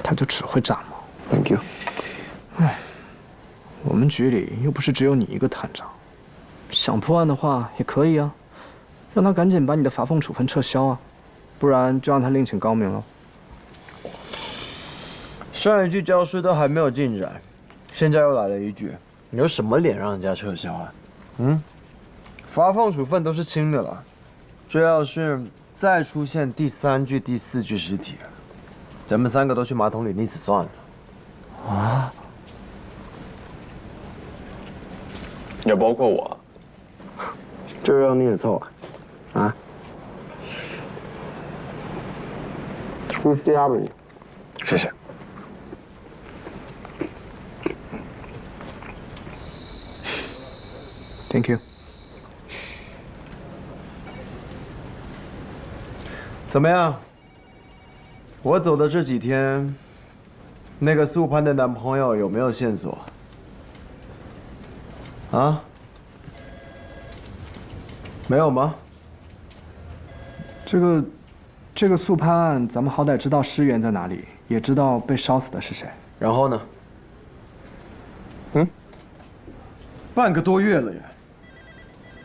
他就只会炸毛。Thank you。哎，我们局里又不是只有你一个探长，想破案的话也可以啊，让他赶紧把你的罚俸处分撤销啊，不然就让他另请高明了。上一句教师都还没有进展，现在又来了一句，你有什么脸让人家撤销啊？罚俸处分都是轻的了，这要是再出现第3句、第4句尸体，咱们3个都去马桶里溺死算了。啊？也包括我，这让你也凑啊？啊？出家吧你。谢谢。Thank you。怎么样？我走的这几天，那个素攀的男朋友有没有线索？啊？没有吗？这个素攀案，咱们好歹知道尸源在哪里，也知道被烧死的是谁。然后呢？半个多月了耶，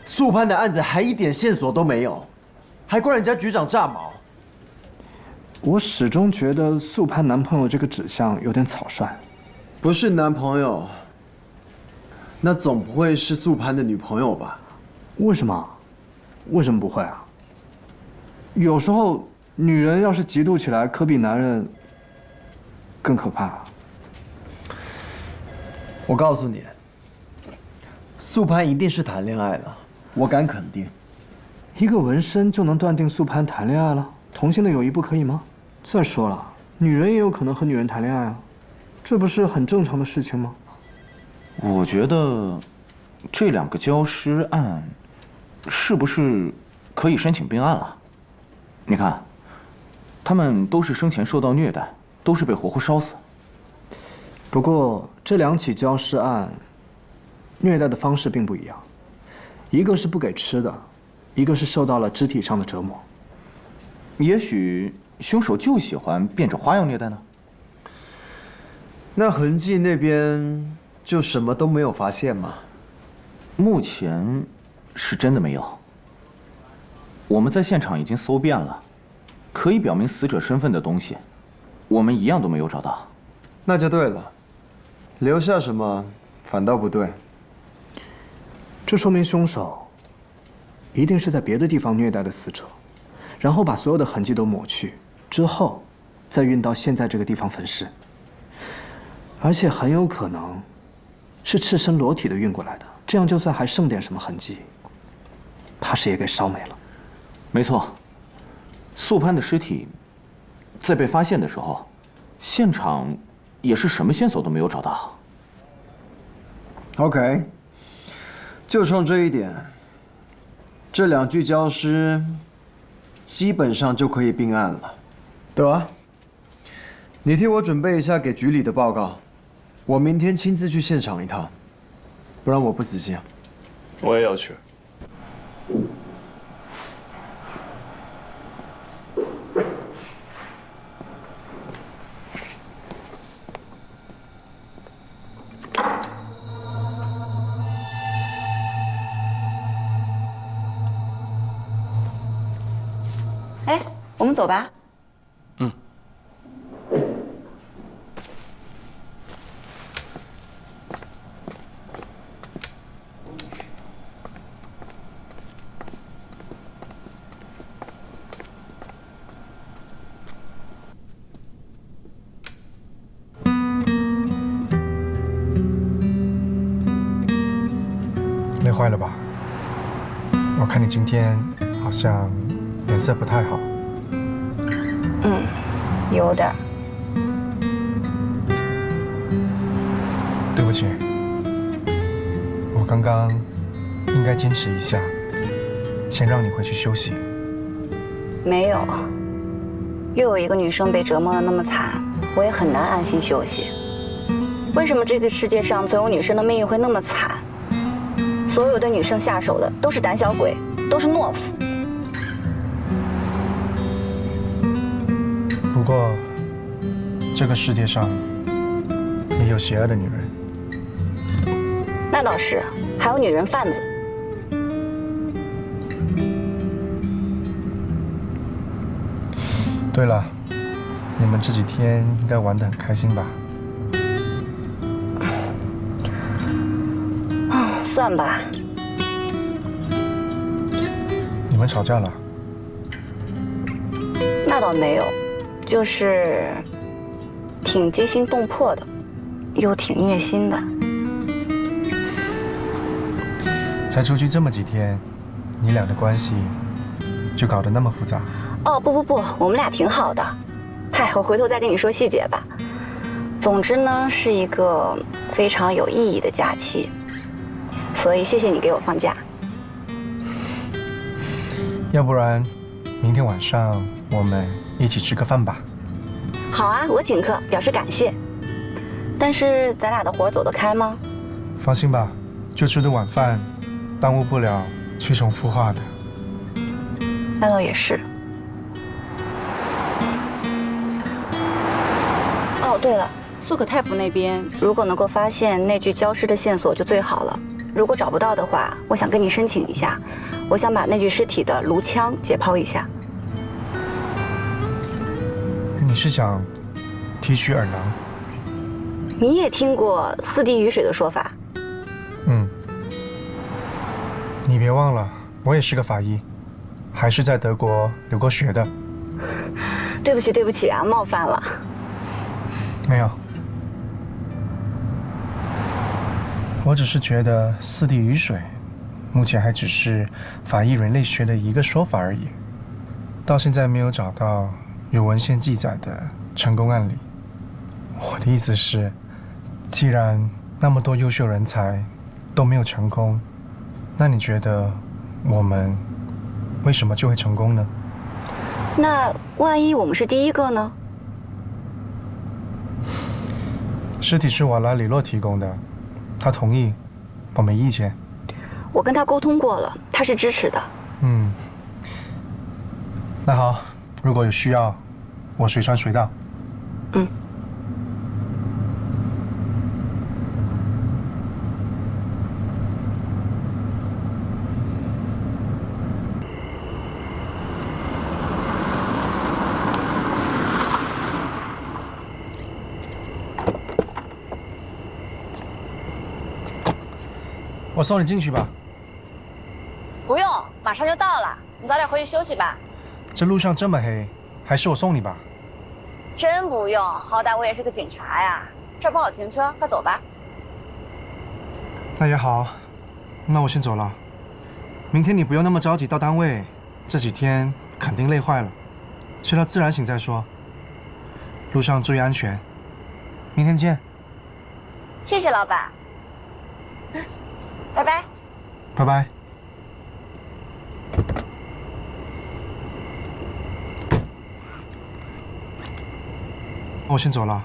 素攀的案子还一点线索都没有，还怪人家局长炸毛。我始终觉得素攀男朋友这个指向有点草率。不是男朋友，那总不会是素攀的女朋友吧？为什么？为什么不会啊？有时候女人要是嫉妒起来，可比男人更可怕。我告诉你，素攀一定是谈恋爱了，我敢肯定。一个纹身就能断定素攀谈恋爱了？同性的友谊不可以吗？再说了，女人也有可能和女人谈恋爱啊，这不是很正常的事情吗？我觉得这2个焦尸案是不是可以申请并案了？你看，他们都是生前受到虐待，都是被活活烧死。不过这2起焦尸案，虐待的方式并不一样，一个是不给吃的，一个是受到了肢体上的折磨。也许凶手就喜欢变着花样虐待呢。那痕迹那边就什么都没有发现吗？目前是真的没有。我们在现场已经搜遍了，可以表明死者身份的东西，我们一样都没有找到。那就对了，留下什么反倒不对。这说明凶手一定是在别的地方虐待的死者，然后把所有的痕迹都抹去，之后再运到现在这个地方焚尸。而且很有可能是赤身裸体的运过来的，这样就算还剩点什么痕迹，怕是也给烧没了。没错，素攀的尸体在被发现的时候，现场也是什么线索都没有找到。OK， 就冲这一点，这2具焦尸基本上就可以并案了。对啊，你替我准备一下给局里的报告，我明天亲自去现场一趟，不然我不死心。我也要去。哎，我们走吧。累坏了吧？我看你今天好像脸色不太好。有点。对不起，我刚刚应该坚持一下，先让你回去休息。没有，又有一个女生被折磨得那么惨，我也很难安心休息。为什么这个世界上总有女生的命运会那么惨？所有对女生下手的都是胆小鬼，都是懦夫。不过，就这个世界上也有邪恶的女人。那倒是，还有女人贩子。对了，你们这几天应该玩得很开心吧？算吧。你们吵架了？那倒没有，就是挺惊心动魄的，又挺虐心的。才出去这么几天，你俩的关系就搞得那么复杂？哦，不，我们俩挺好的。嗨，我回头再跟你说细节吧。总之呢，是一个非常有意义的假期，所以谢谢你给我放假。要不然，明天晚上我们一起吃个饭吧？好啊，我请客，表示感谢。但是咱俩的活走得开吗？放心吧，就吃顿晚饭，耽误不了去重孵化的。那倒也是。哦，对了，苏可泰夫那边如果能够发现那具焦尸的线索就最好了。如果找不到的话，我想跟你申请一下，我想把那具尸体的颅腔解剖一下。你是想提取耳囊？你也听过四滴雨水的说法？嗯。你别忘了，我也是个法医，还是在德国留过学的。对不起啊，冒犯了。没有，我只是觉得四滴雨水，目前还只是法医人类学的一个说法而已，到现在没有找到有文献记载的成功案例。我的意思是，既然那么多优秀人才都没有成功，那你觉得我们为什么就会成功呢？那万一我们是第一个呢？尸体是瓦拉里洛提供的，他同意，我没意见。我跟他沟通过了，他是支持的。嗯，那好，如果有需要，我随传随到。嗯。我送你进去吧。不用，马上就到了，你早点回去休息吧。这路上这么黑，还是我送你吧。真不用，好歹我也是个警察呀。这儿不好停车，快走吧。那也好，那我先走了。明天你不用那么着急到单位，这几天肯定累坏了，睡到自然醒再说。路上注意安全，明天见。谢谢老板。拜拜。拜拜。我先走了。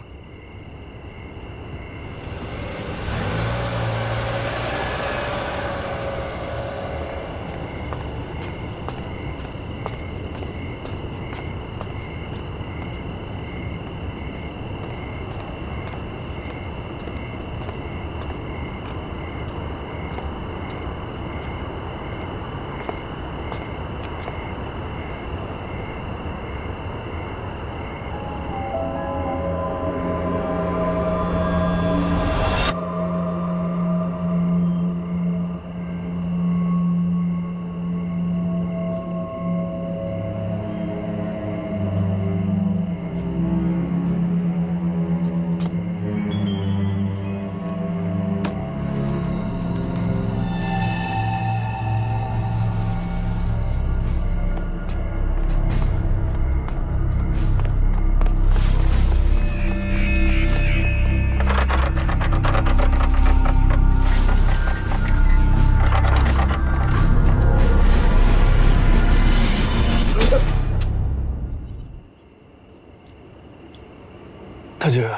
大姐，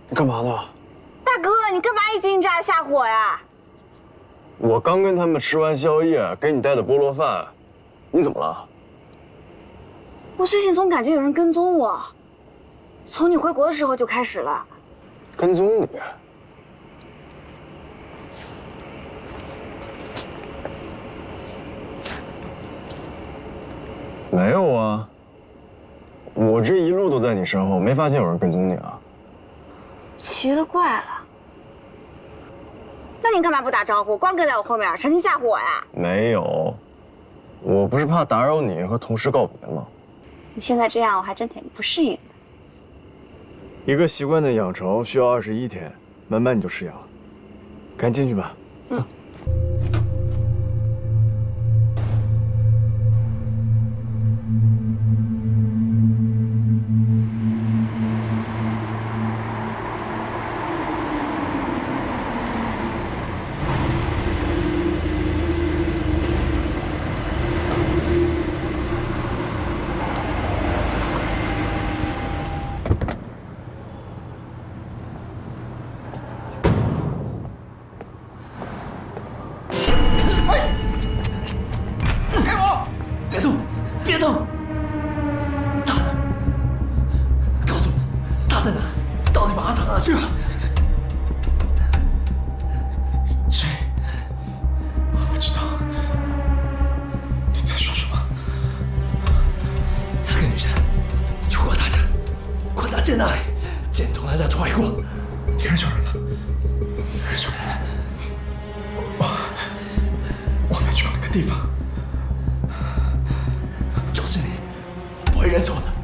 你干嘛呢？大哥，你干嘛一惊一乍吓唬我呀？我刚跟他们吃完宵夜，给你带的菠萝饭，你怎么了？我最近总感觉有人跟踪我，从你回国的时候就开始了。跟踪你？没有啊，我这一路都在你身后，没发现有人跟踪你啊。奇了怪了，那你干嘛不打招呼，光跟在我后面，诚心吓唬我呀？没有，我不是怕打扰你和同事告别吗？你现在这样，我还真挺不适应的。一个习惯的养成需要21天，慢慢你就适应了。赶紧进去吧。走。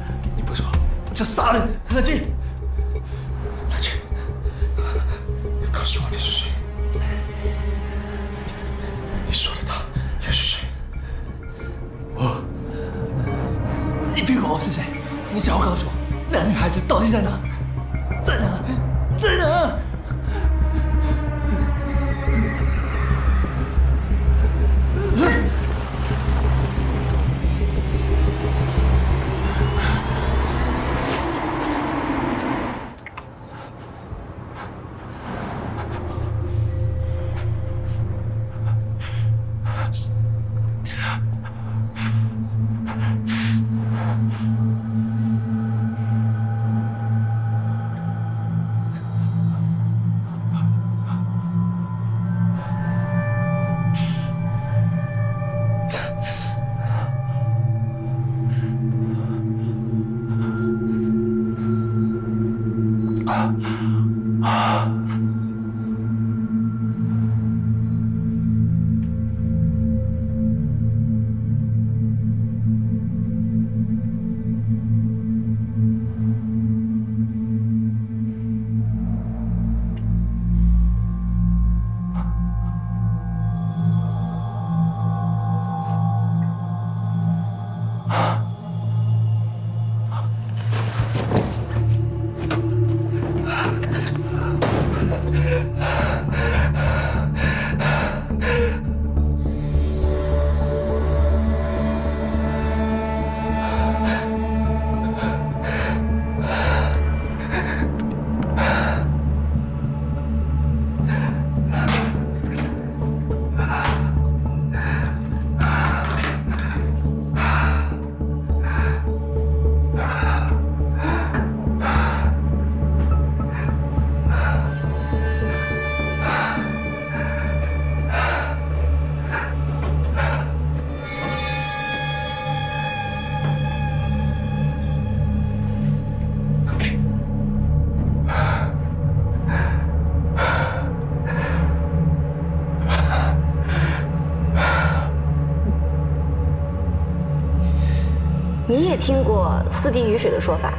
你也听过四滴雨水的说法，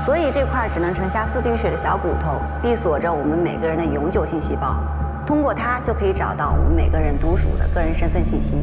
所以这块只能盛下四滴雨水的小骨头，闭锁着我们每个人的永久性细胞，通过它就可以找到我们每个人独属的个人身份信息。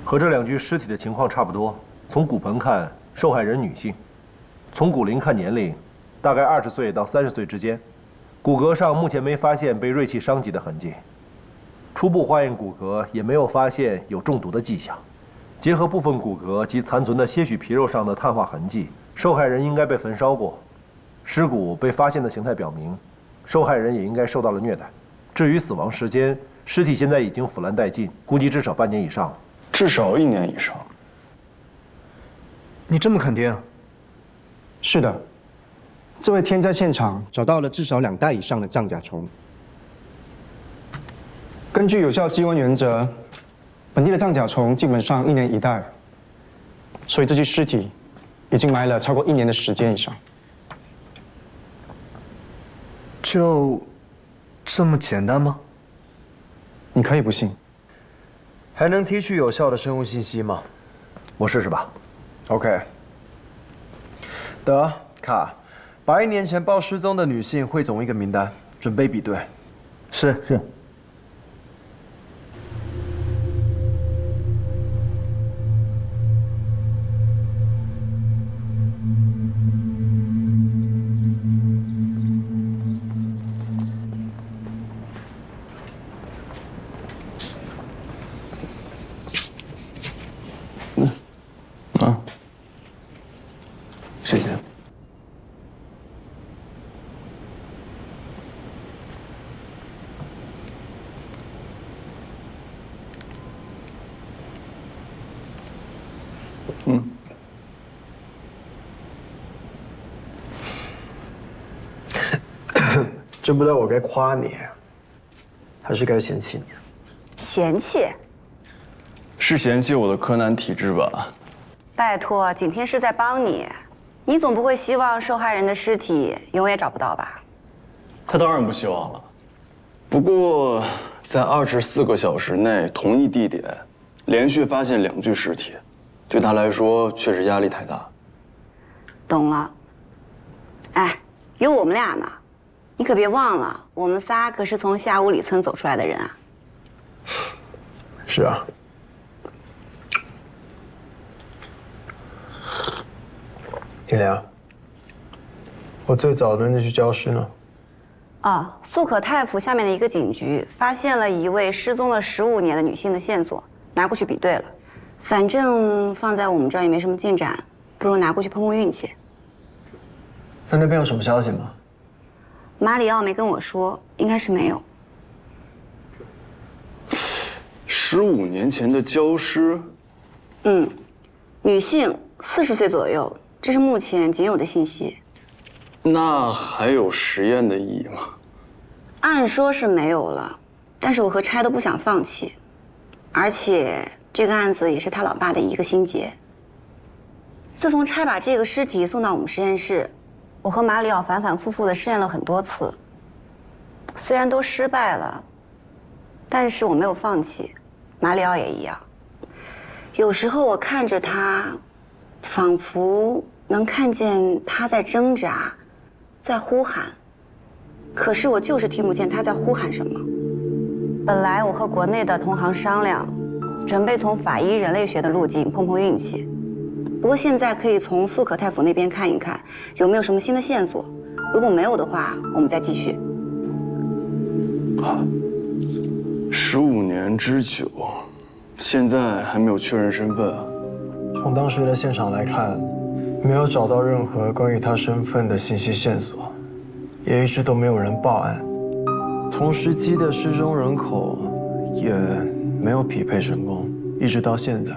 和这两具尸体的情况差不多。从骨盆看，受害人女性；从骨龄看年龄，大概20岁到30岁之间。骨骼上目前没发现被锐器伤及的痕迹。初步化验骨骼也没有发现有中毒的迹象。结合部分骨骼及残存的些许皮肉上的碳化痕迹，受害人应该被焚烧过。尸骨被发现的形态表明，受害人也应该受到了虐待。至于死亡时间，尸体现在已经腐烂殆尽，估计至少半年以上了。至少1年以上。你这么肯定？是的，这位天在现场找到了至少2袋以上的藏甲虫。根据有效鸡瘟原则，本地的藏甲虫基本上1年1袋，所以这具尸体已经埋了超过1年的时间以上。就这么简单吗？你可以不信。还能提取有效的生物信息吗？我试试吧。OK。德卡，把1年前报失踪的女性汇总一个名单，准备比对。是。谢谢。真不知道我该夸你，还是该嫌弃你。嫌弃？是嫌弃我的柯南体质吧？拜托，景天是在帮你，你总不会希望受害人的尸体永远找不到吧？他当然不希望了。不过，在24个小时内同一地点连续发现2具尸体，对他来说确实压力太大。懂了。哎，有我们俩呢，你可别忘了，我们仨可是从下五里村走出来的人啊。是啊。李良，我最早的那具焦尸呢？哦，素可泰府下面的一个警局发现了一位失踪了15年的女性的线索，拿过去比对了。反正放在我们这儿也没什么进展，不如拿过去碰碰运气。那边有什么消息吗？马里奥没跟我说，应该是没有。15年前的焦尸？女性，40岁左右，这是目前仅有的信息。那还有实验的意义吗？按说是没有了，但是我和差都不想放弃，而且这个案子也是他老爸的一个心结。自从差把这个尸体送到我们实验室，我和马里奥反反复复的试验了很多次，虽然都失败了，但是我没有放弃，马里奥也一样。有时候我看着他，仿佛能看见他在挣扎，在呼喊，可是我就是听不见他在呼喊什么。本来我和国内的同行商量，准备从法医人类学的路径碰碰运气，不过现在可以从素可泰府那边看一看，有没有什么新的线索。如果没有的话，我们再继续。15年之久，现在还没有确认身份。从当时的现场来看，没有找到任何关于他身份的信息线索，也一直都没有人报案。同时期的失踪人口也没有匹配成功，一直到现在，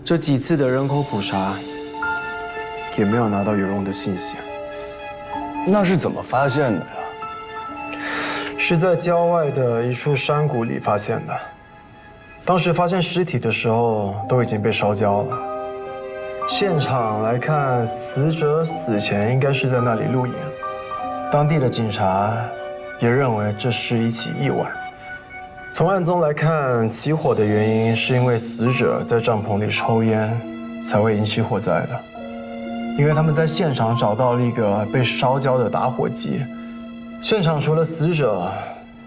这几次的人口普查也没有拿到有用的信息。那是怎么发现的呀？是在郊外的一处山谷里发现的。当时发现尸体的时候都已经被烧焦了。现场来看，死者死前应该是在那里露营。当地的警察也认为这是一起意外。从案中来看，起火的原因是因为死者在帐篷里抽烟，才会引起火灾的。因为他们在现场找到了一个被烧焦的打火机，现场除了死者，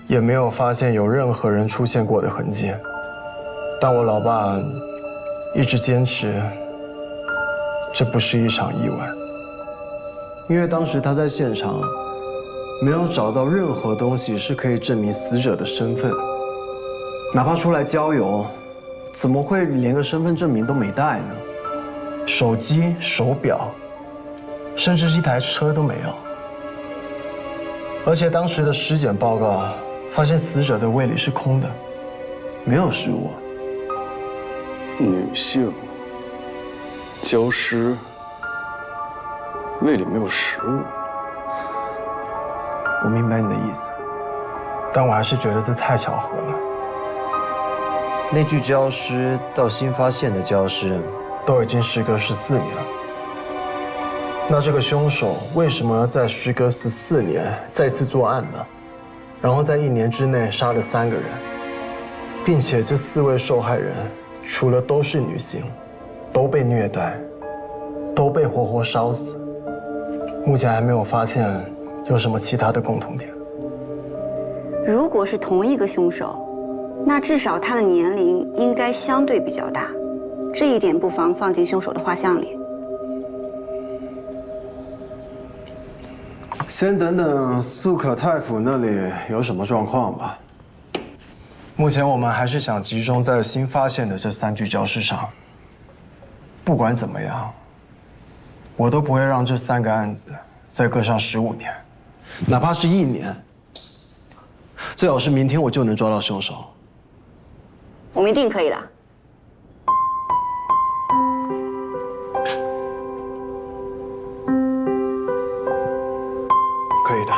也没有发现有任何人出现过的痕迹。但我老爸一直坚持，这不是一场意外，因为当时他在现场没有找到任何东西是可以证明死者的身份，哪怕出来郊游，怎么会连个身份证明都没带呢？手机、手表，甚至是一台车都没有。而且当时的尸检报告发现死者的胃里是空的，没有食物。女性，焦尸，胃里没有食物。我明白你的意思，但我还是觉得这太巧合了。那具焦尸到新发现的焦尸，都已经时隔14年了。那这个凶手为什么要在时隔14年再次作案呢？然后在1年之内杀了3个人，并且这4位受害人除了都是女性，都被虐待，都被活活烧死。目前还没有发现有什么其他的共同点。如果是同一个凶手，那至少他的年龄应该相对比较大，这一点不妨放进凶手的画像里。先等等素可太府那里有什么状况吧。目前我们还是想集中在新发现的这3具焦尸上。不管怎么样，我都不会让这3个案子再搁上15年，哪怕是1年，最好是明天我就能抓到凶手。我们一定可以的。可以的。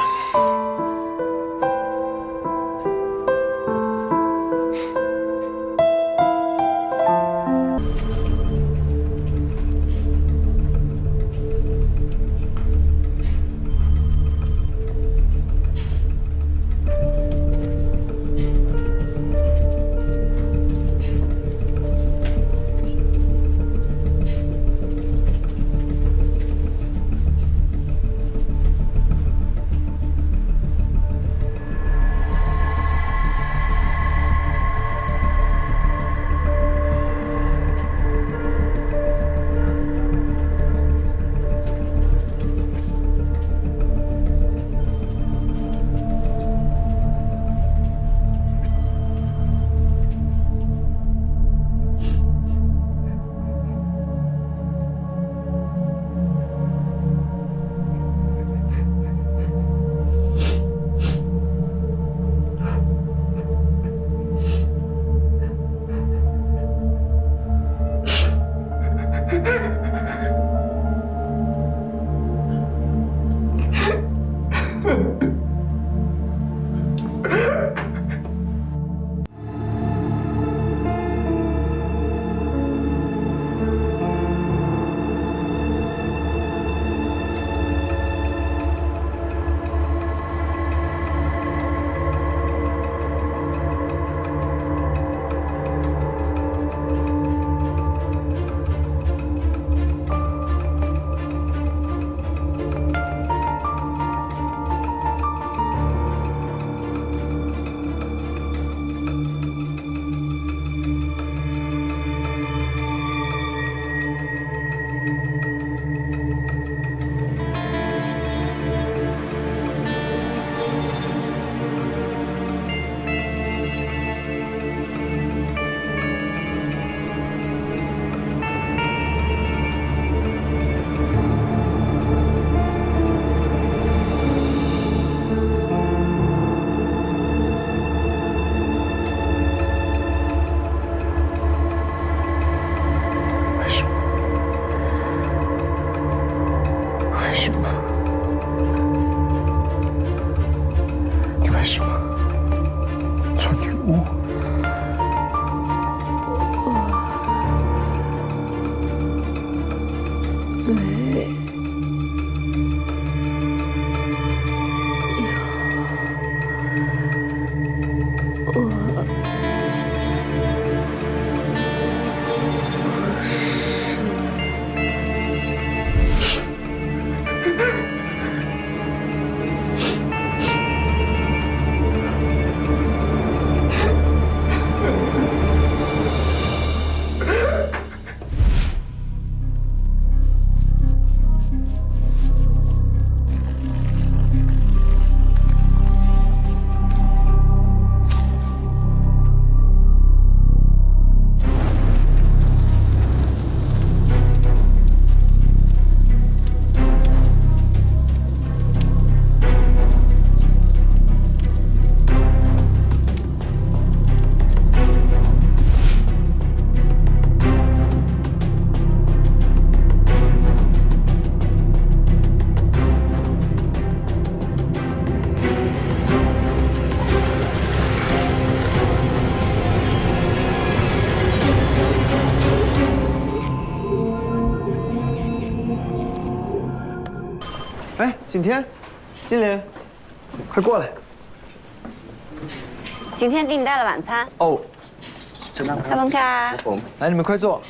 景天，金莲，快过来。景天给你带了晚餐哦，阿文卡。来，你们快坐。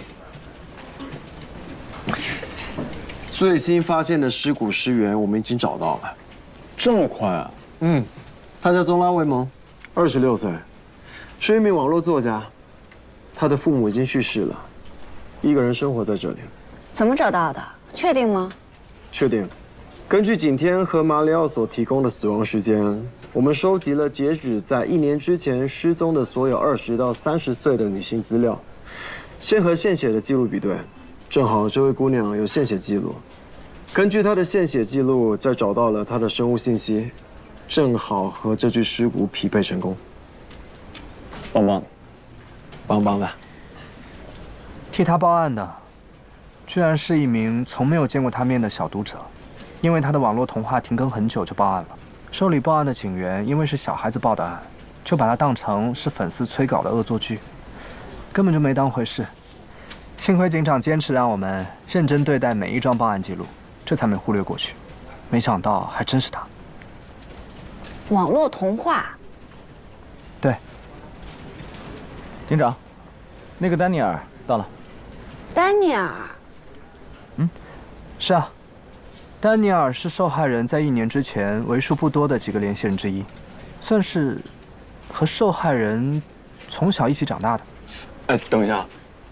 最新发现的尸骨尸源，我们已经找到了。这么快啊？他叫宗拉维蒙，26岁，是一名网络作家。他的父母已经去世了，一个人生活在这里。怎么找到的？确定吗？确定。根据景天和马里奥所提供的死亡时间，我们收集了截止在1年之前失踪的所有20到30岁的女性资料，先和献血的记录比对，正好这位姑娘有献血记录。根据她的献血记录，再找到了她的生物信息，正好和这具尸骨匹配成功。棒棒，棒棒的。替他报案的，居然是一名从没有见过他面的小读者。因为他的网络童话停更很久就报案了，受理报案的警员因为是小孩子报的案，就把他当成是粉丝催稿的恶作剧，根本就没当回事。幸亏警长坚持让我们认真对待每一桩报案记录，这才没忽略过去。没想到还真是他。网络童话。对。警长，那个丹尼尔到了。丹尼尔。是啊。丹尼尔是受害人在1年之前为数不多的几个联系人之一，算是和受害人从小一起长大的。哎，等一下，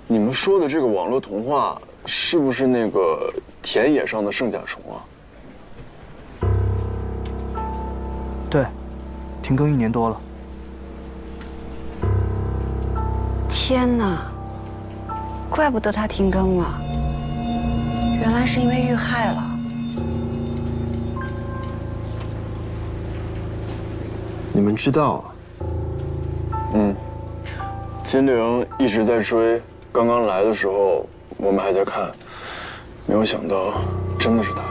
你们说的这个网络童话是不是那个田野上的圣甲虫啊？对，停更1年多了。天哪，怪不得他停更了，原来是因为遇害了。你们知道？金陵一直在追，刚刚来的时候我们还在看，没有想到真的是他。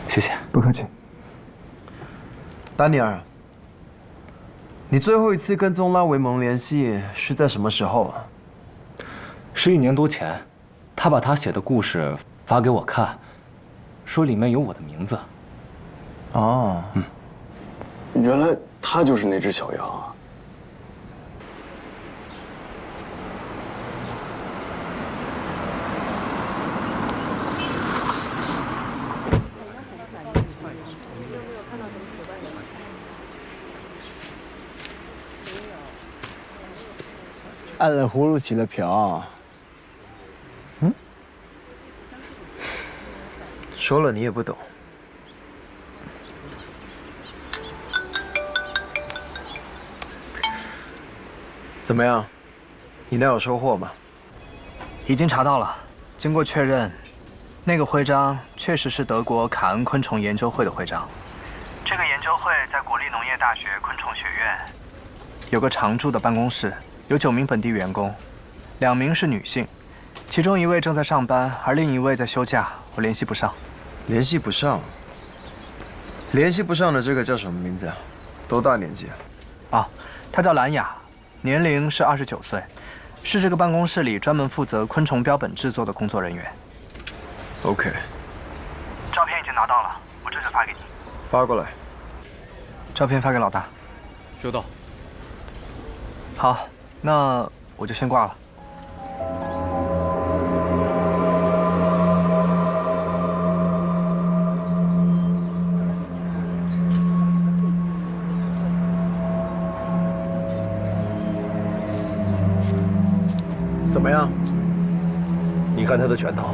谢谢。不客气。丹尼尔。你最后一次跟宗拉维蒙联系是在什么时候啊？是1年多前，他把他写的故事发给我看，说里面有我的名字。哦，原来他就是那只小羊啊！按了葫芦起了瓢。说了你也不懂。怎么样？你那有收获吗？已经查到了，经过确认，那个徽章确实是德国卡恩昆虫研究会的徽章。这个研究会在国立农业大学昆虫学院有个常驻的办公室，有9名本地员工，2名是女性，其中1位正在上班，而另1位在休假，我联系不上。联系不上？联系不上的这个叫什么名字啊？多大年纪啊？啊，她叫兰雅，年龄是29岁，是这个办公室里专门负责昆虫标本制作的工作人员。OK。照片已经拿到了，我这就发给你。发过来。照片发给老大。收到。好，那我就先挂了。怎么样？你看他的拳头。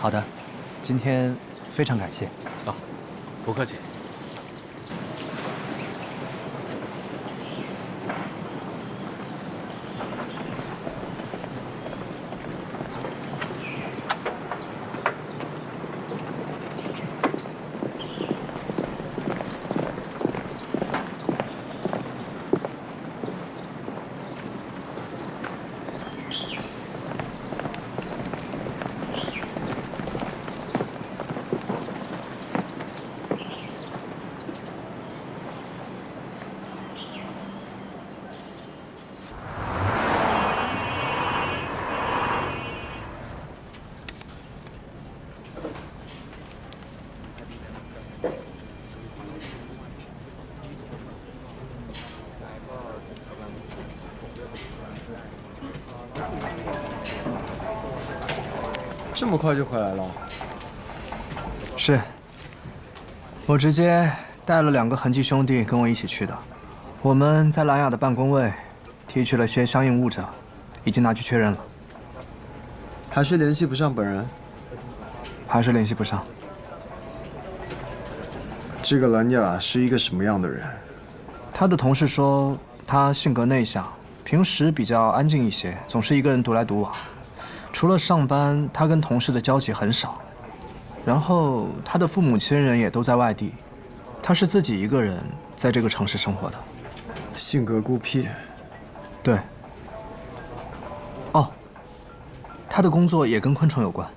好的，今天非常感谢。啊，不客气。这么快就回来了？是，我直接带了2个痕迹兄弟跟我一起去的。我们在兰雅的办公位提取了些相应物证，已经拿去确认了。还是联系不上本人？还是联系不上。这个兰雅是一个什么样的人？他的同事说他性格内向，平时比较安静一些，总是一个人独来独往。除了上班，他跟同事的交集很少。然后他的父母亲人也都在外地，他是自己一个人在这个城市生活的。性格孤僻。对。哦，他的工作也跟昆虫有关。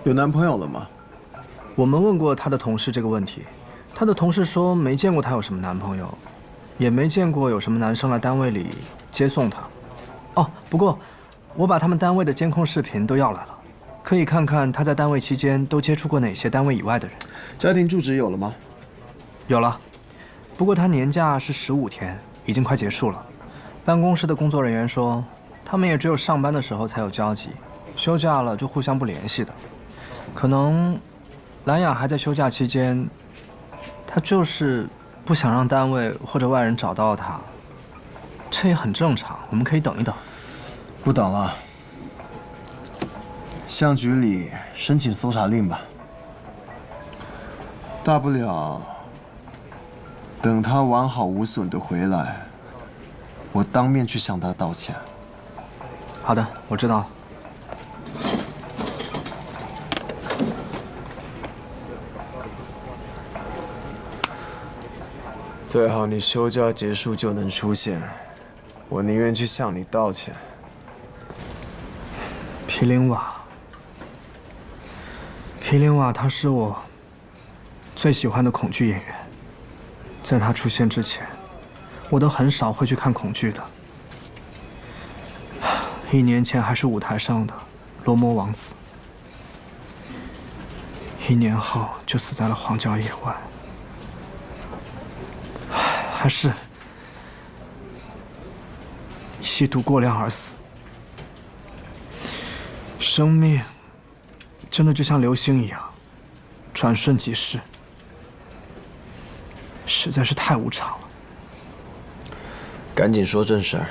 有男朋友了吗？我们问过他的同事这个问题，他的同事说没见过他有什么男朋友，也没见过有什么男生来单位里接送他。哦，不过我把他们单位的监控视频都要来了，可以看看他在单位期间都接触过哪些单位以外的人。家庭住址有了吗？有了，不过他年假是15天，已经快结束了。办公室的工作人员说，他们也只有上班的时候才有交集，休假了就互相不联系的。可能兰雅还在休假期间，她就是不想让单位或者外人找到她，这也很正常。我们可以等一等。不等了，向局里申请搜查令吧。大不了等他完好无损的回来，我当面去向他道歉。好的，我知道了。最好你休假结束就能出现，我宁愿去向你道歉。皮林瓦，皮林瓦，他是我最喜欢的恐惧演员。在他出现之前，我都很少会去看恐惧的。1年前还是舞台上的罗摩王子，1年后就死在了荒郊野外。还是吸毒过量而死。生命真的就像流星一样，转瞬即逝，实在是太无常了。赶紧说正事儿。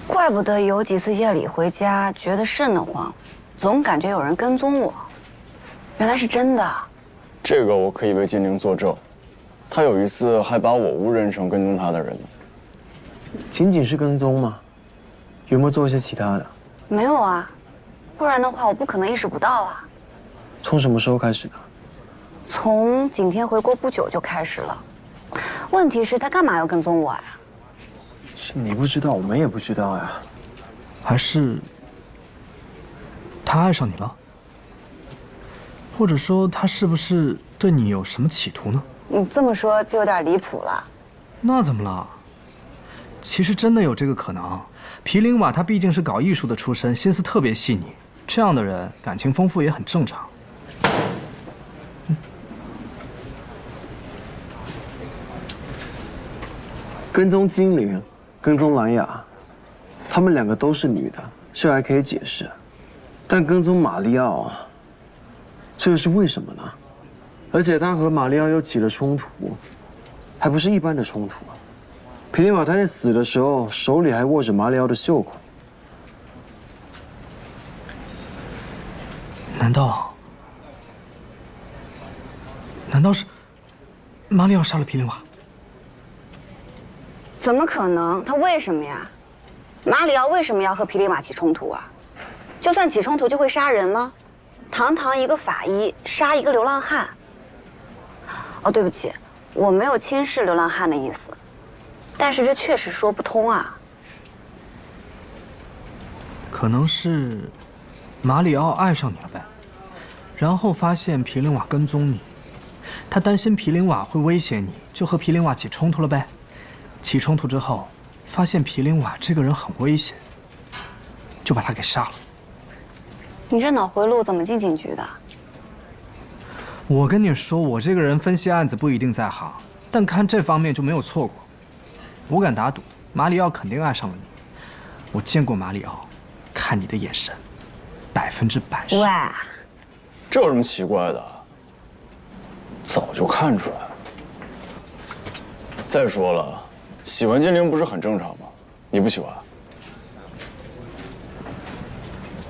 怪不得有几次夜里回家觉得瘆得慌，总感觉有人跟踪我，原来是真的。这个我可以为金陵作证。他有一次还把我误认成跟踪他的人。仅仅是跟踪吗？有没有做一些其他的？没有啊，不然的话我不可能意识不到啊。从什么时候开始的？从景天回国不久就开始了。问题是，他干嘛要跟踪我呀？是你不知道，我们也不知道呀。还是他爱上你了？或者说，他是不是对你有什么企图呢？你这么说就有点离谱了。那怎么了？其实真的有这个可能。皮林瓦他毕竟是搞艺术的出身，心思特别细腻，这样的人感情丰富也很正常。跟踪精灵，跟踪兰雅，他们2个都是女的，这还可以解释。但跟踪马里奥，这个是为什么呢？而且他和马里奥又起了冲突，还不是一般的冲突。皮林瓦他在死的时候手里还握着马里奥的袖口。难道是马里奥杀了皮林瓦？怎么可能？他为什么呀？马里奥为什么要和皮林瓦起冲突啊？就算起冲突就会杀人吗？堂堂一个法医杀一个流浪汉。哦，对不起，我没有轻视流浪汉的意思，但是这确实说不通啊。可能是马里奥爱上你了呗，然后发现皮林瓦跟踪你，他担心皮林瓦会威胁你，就和皮林瓦起冲突了呗。起冲突之后，发现皮林瓦这个人很危险，就把他给杀了。你这脑回路怎么进警局的？我跟你说，我这个人分析案子不一定在行，但看这方面就没有错过。我敢打赌，马里奥肯定爱上了你。我见过马里奥，看你的眼神，100%是。喂，这有什么奇怪的？早就看出来了。再说了，喜欢精灵不是很正常吗？你不喜欢？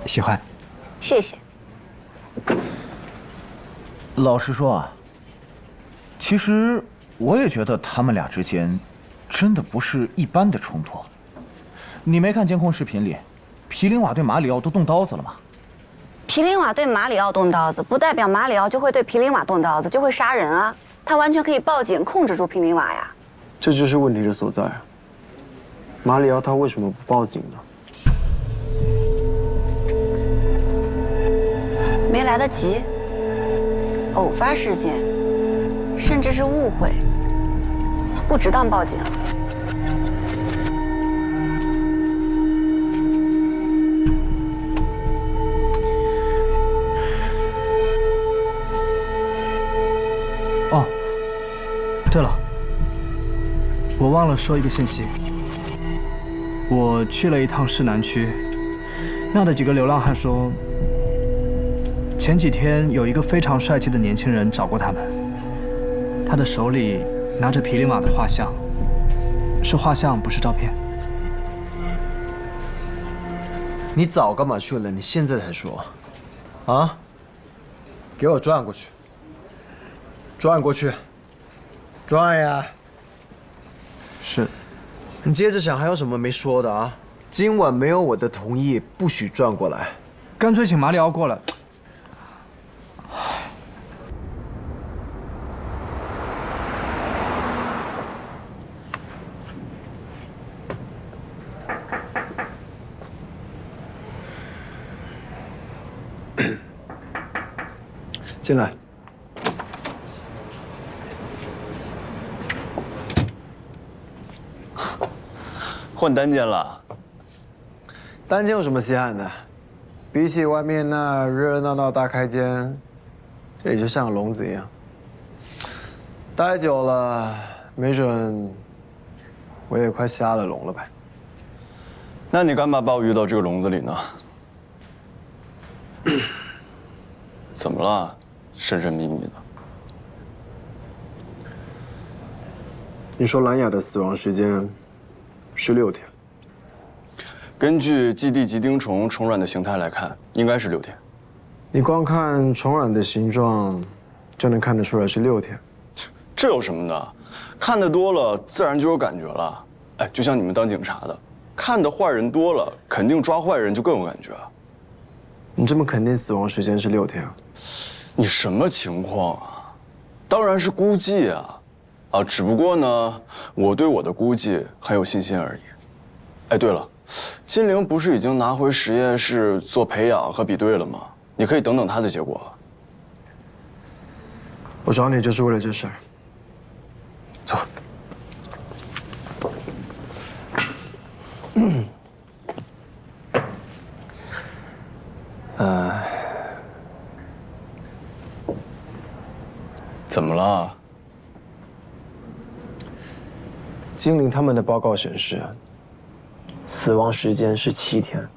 喜欢。谢谢。老实说啊，其实我也觉得他们俩之间真的不是一般的冲突。你没看监控视频里，皮林瓦对马里奥都动刀子了吗？皮林瓦对马里奥动刀子，不代表马里奥就会对皮林瓦动刀子，就会杀人啊。他完全可以报警控制住皮林瓦呀。这就是问题的所在。马里奥他为什么不报警呢？没来得及。偶发事件，甚至是误会，不值当报警。哦，对了，我忘了说一个信息。我去了一趟市南区，那的几个流浪汉说，前几天有一个非常帅气的年轻人找过他们，他的手里拿着皮林瓦的画像，是画像，不是照片。你早干嘛去了？你现在才说，啊？给我转过去，转过去，转呀！是。你接着想还有什么没说的啊？今晚没有我的同意，不许转过来。干脆请马里奥过来。进来。换单间了。单间有什么稀罕的？比起外面那热热闹闹大开间，这里就像个笼子一样。待久了，没准我也快瞎了笼了呗。那你干嘛把我约到这个笼子里呢？怎么了？神神秘秘的。你说兰雅的死亡时间是6天。根据基地吉丁虫虫卵的形态来看，应该是6天。你光看虫卵的形状，就能看得出来是6天。这有什么的？看得多了，自然就有感觉了。哎，就像你们当警察的，看的坏人多了，肯定抓坏人就更有感觉。你这么肯定死亡时间是6天啊？你什么情况啊？当然是估计啊。啊，只不过呢，我对我的估计很有信心而已。哎，对了，金灵不是已经拿回实验室做培养和比对了吗？你可以等等他的结果。我找你就是为了这事儿。走。怎么了？精灵他们的报告显示，死亡时间是7天。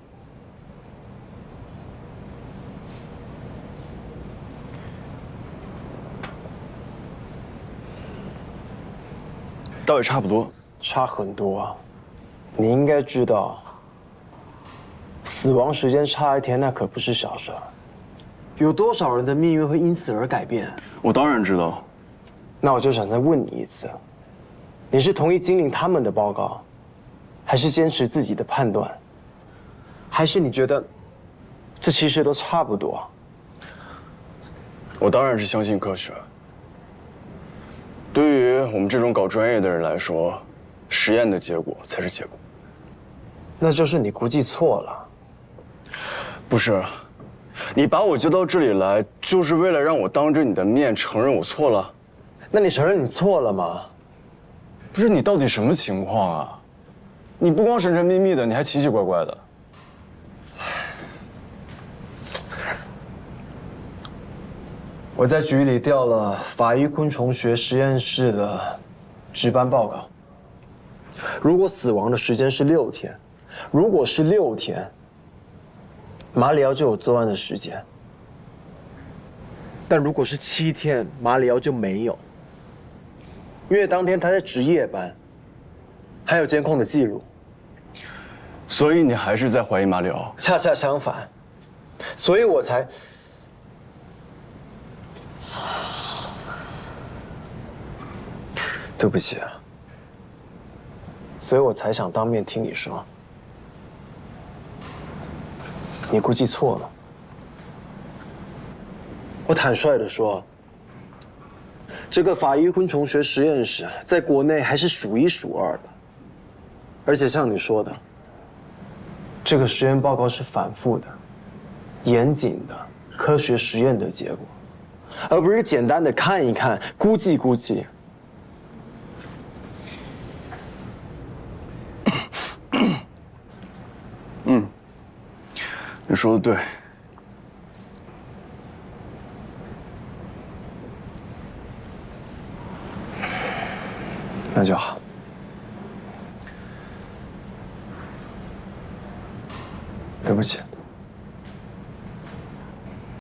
倒也差不多。差很多啊！你应该知道，死亡时间差1天那可不是小事儿。有多少人的命运会因此而改变？我当然知道。那我就想再问你一次，你是同意金陵他们的报告，还是坚持自己的判断？还是你觉得这其实都差不多？我当然是相信科学。对于我们这种搞专业的人来说，实验的结果才是结果。那就是你估计错了。不是，你把我叫到这里来，就是为了让我当着你的面承认我错了？那你承认你错了吗？不是，你到底什么情况啊？你不光神神秘秘的，你还奇奇怪怪的。我在局里调了法医昆虫学实验室的值班报告。如果死亡的时间是6天，如果是6天，马里奥就有作案的时间。但如果是7天，马里奥就没有，因为当天他在值夜班，还有监控的记录。所以你还是在怀疑马里奥？恰恰相反，所以我才。对不起啊，所以我才想当面听你说，你估计错了。我坦率地说，这个法医昆虫学实验室在国内还是数1数2的，而且像你说的，这个实验报告是反复的、严谨的科学实验的结果，而不是简单的看一看、估计估计。你说的对。那就好。